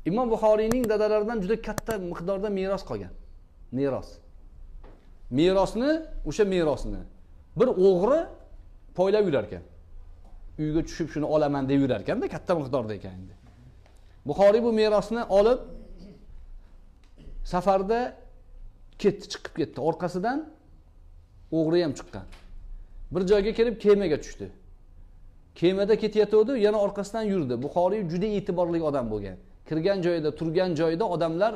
Imom Buxoriyning dadalaridan juda katta miqdorda meros qolgan. Meros. O'sha merosni bir o'g'ri poylab yurar ekan. Uyga tushib shuni olaman deb yurar ekanda, katta miqdorda ekan endi. Buxoriy bu merosni olib safarda chiqib ketdi. Orqasidan o'g'ri ham chiqqan. Bir joyga kelib kemaga tushdi. Kemada ketayotdi, yana orqasidan yurdi. Buxoriy juda e'tiborli odam bo'lgan. Kirgan joyida, turgan joyida odamlar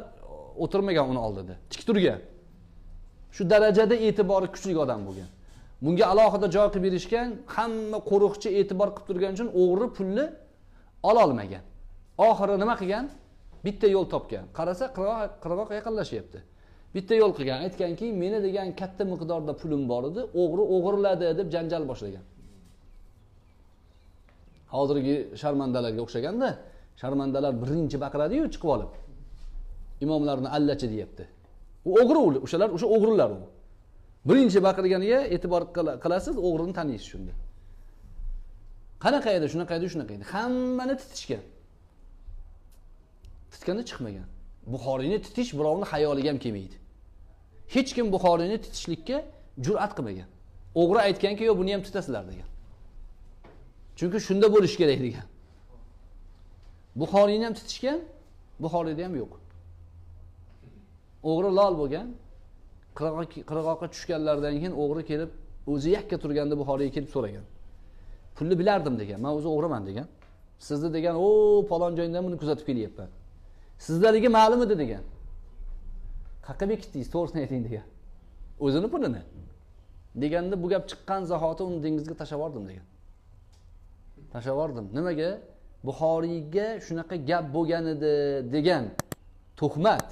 o'tirmagan uni oldida. Tik turgan. Shu darajada e'tibori kuchli odam bo'lgan. Bunga alohida joy qilib berishgan, hamma qo'riqchi e'tibor qilib turgan uchun o'g'ri pulni ola olmagan. Oxiri nima qilgan? Bitta yo'l topgan. Qarasa, qirg'oq yaqinlashyapti. Bitta yo'l qilgan, aytganki, meni degan katta miqdorda pulim bor edi, o'g'ri o'g'irladi deb janjal boshlagan. Hozirgi sharmandalarga o'xshaganda, sharmandalar birinchi baqiradi-yu chiqib olib. Imomlarni allachi deyapti. U o'g'ri, o'shalar o'sha o'g'rilar u. Birinchi baqirganiga e'tibor qilasiz, o'g'rini taniysiz shunda. Qanaqa edi, shunaqa edi, shunaqa edi. Hammani titishgan. Titganda chiqmagan. Buxoriyni titish birovni xayoliga ham kelmaydi. Hech kim Buxoriyni titishlikka jur'at qilmagan. O'g'ri aytganki, "Yo, buni ham titasizlar" degan. Chunki shunda bo'lish kerak degan. Buxoriyni ham titishgan, Buxoriyda ham yo'q. O'g'ri lol bo'lgan. Qirg'oqqa tushganlardan keyin o'g'ri kelib, o'zi yakka turganda Buxoriyga kelib so'ragan. Pulni bilardim degan. Men o'zi o'g'riman degan. Sizni degan, "O, falon joydan buni kuzatib kelyapman. Sizlarga ma'lum edi" degan. "Qayerga bekitdingiz? To'g'risini ayting" degan. "O'zini pulini." Deganda bu gap chiqqan zahoti uni dengizga tashlab yubordim degan. Tashlab yubordim. Nimaga? Buxoriyga shunaqa gap bo'lgan edi degan tuhmat.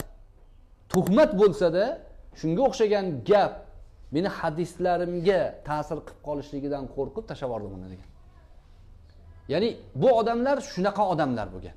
Tuhmat bo'lsa-da, shunga o'xshagan gap meni hadislarimga ta'sir qilib qolishligidan qo'rqib tashlab yubordim uni degan. Ya'ni bu odamlar shunaqa odamlar bo'lgan.